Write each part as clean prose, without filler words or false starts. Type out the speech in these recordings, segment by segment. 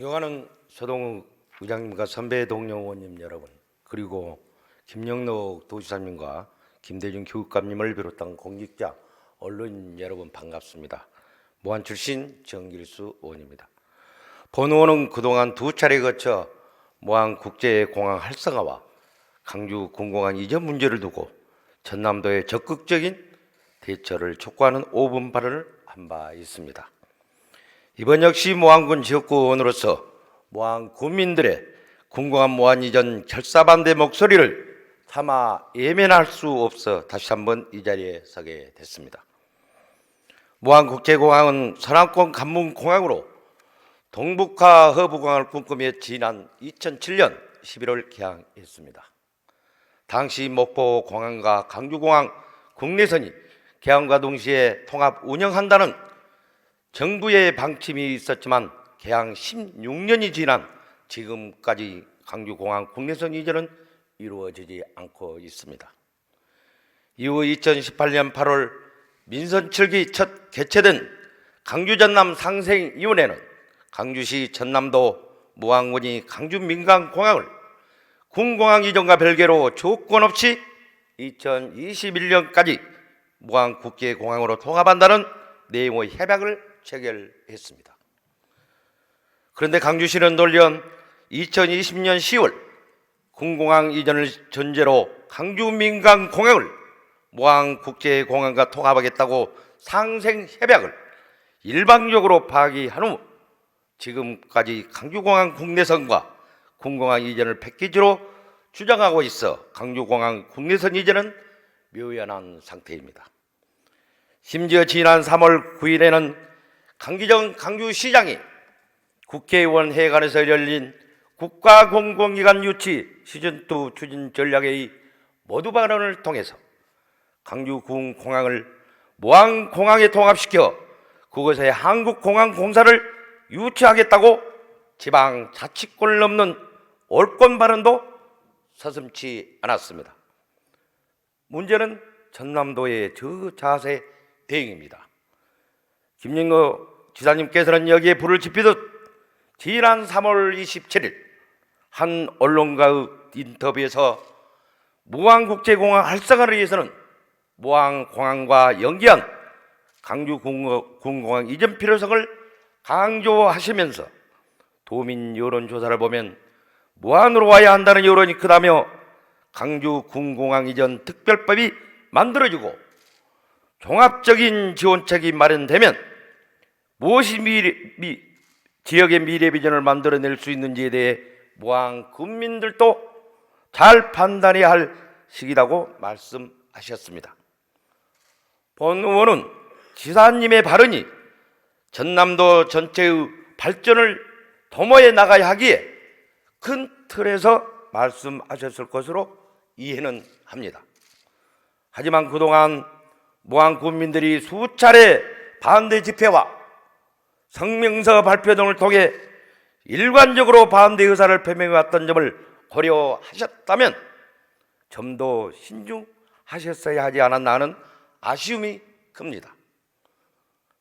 영화는 서동욱 의장님과 선배 동료 의원님 여러분, 그리고 김영록 도지사님과 김대중 교육감님을 비롯한 공직자, 언론인 여러분 반갑습니다. 모한 출신 정길수 의원입니다. 본 의원은 그동안 두 차례 거쳐 모한 국제공항 활성화와 강주 군공항 이전 문제를 두고 전남도의 적극적인 대처를 촉구하는 5분 발언을 한 바 있습니다. 이번 역시 모항군 지역구 의원으로서 모항 군민들의 군공항 모한 이전 결사 반대 목소리를 차마 예면할 수 없어 다시 한번 이 자리에 서게 됐습니다. 모항국제공항은 서남권 관문공항으로 동북아 허브공항을 꿈꾸며 지난 2007년 11월 개항했습니다. 당시 목포공항과 강주공항 국내선이 개항과 동시에 통합 운영한다는 정부의 방침이 있었지만 개항 16년이 지난 지금까지 강주공항 국내선 이전은 이루어지지 않고 있습니다. 이후 2018년 8월 민선 7기 첫 개최된 강주전남 상생위원회는 강주시 전남도 모항군이 강주민간공항을 군공항 이전과 별개로 조건 없이 2021년까지 모항국제공항으로 통합한다는 내용의 협약을 체결했습니다. 그런데 강주시는 돌연 2020년 10월 군공항 이전을 전제로 강주민간공항을 모항국제공항과 통합하겠다고 상생협약을 일방적으로 파기한 후 지금까지 강주공항 국내선과 군공항 이전을 패키지로 주장하고 있어 강주공항 국내선 이전은 묘연한 상태입니다. 심지어 지난 3월 9일에는 강기정 강주시장이 국회의원 회관에서 열린 국가공공기관 유치 시즌2 추진 전략회의 모두 발언을 통해서 강주군공항을 모항공항에 통합시켜 그곳에 한국공항공사를 유치하겠다고 지방자치권을 넘는 올권 발언도 서슴지 않았습니다. 문제는 전남도의 저자세 대응입니다. 김영록 지사님께서는 여기에 불을 지피듯 지난 3월 27일 한 언론과의 인터뷰에서 모항국제공항 활성화를 위해서는 모항공항과 연계한 강주군공항 이전 필요성을 강조하시면서 도민 여론조사를 보면 모항으로 와야 한다는 여론이 크다며 강주군공항 이전 특별법이 만들어지고 종합적인 지원책이 마련되면 무엇이 지역의 미래 비전을 만들어낼 수 있는지에 대해 모항 군민들도 잘 판단해야 할 시기라고 말씀하셨습니다. 본 의원은 지사님의 발언이 전남도 전체의 발전을 도모해 나가야 하기에 큰 틀에서 말씀하셨을 것으로 이해는 합니다. 하지만 그동안 모항 군민들이 수차례 반대 집회와 성명서 발표 등을 통해 일관적으로 반대 의사를 표명해왔던 점을 고려하셨다면 좀 더 신중하셨어야 하지 않았나 하는 아쉬움이 큽니다.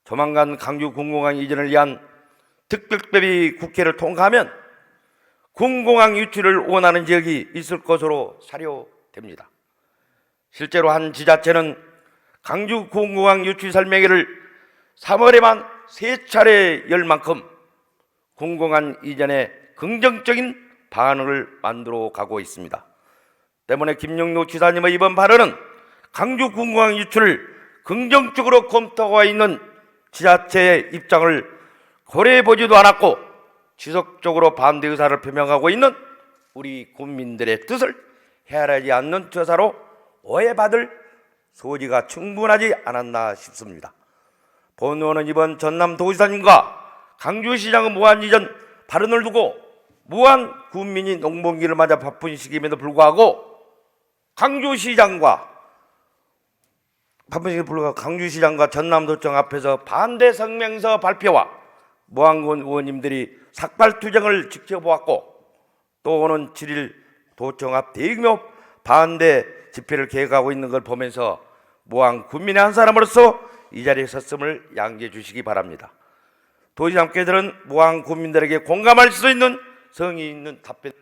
조만간 강주군공항 이전을 위한 특별법이 국회를 통과하면 군공항 유치를 원하는 지역이 있을 것으로 사료됩니다. 실제로 한 지자체는 강주군공항 유치 설명회를 3월에만 3차례 열 만큼 군공항 이전에 긍정적인 반응을 만들어 가고 있습니다. 때문에 김영록 지사님의 이번 발언은 강주군공항 유치를 긍정적으로 검토하고 있는 지자체의 입장을 고려해보지도 않았고 지속적으로 반대 의사를 표명하고 있는 우리 국민들의 뜻을 헤아리지 않는 처사로 오해받을 소지가 충분하지 않았나 싶습니다. 본 의원은 이번 전남도지사님과 강주시장의 무한 이전 발언을 두고 무한 군민이 농번기를 맞아 바쁜 시기임에도 불구하고 강주시장과 전남도청 앞에서 반대 성명서 발표와 모항군 의원님들이 삭발투쟁을 지켜보았고 또 오는 7일 도청 앞 대규모 반대 집회를 계획하고 있는 걸 보면서 모항 군민의 한 사람으로서 이 자리에 섰음을 양기해 주시기 바랍니다. 도지사 함께들은 무한 국민들에게 공감할 수 있는 성의 있는 답변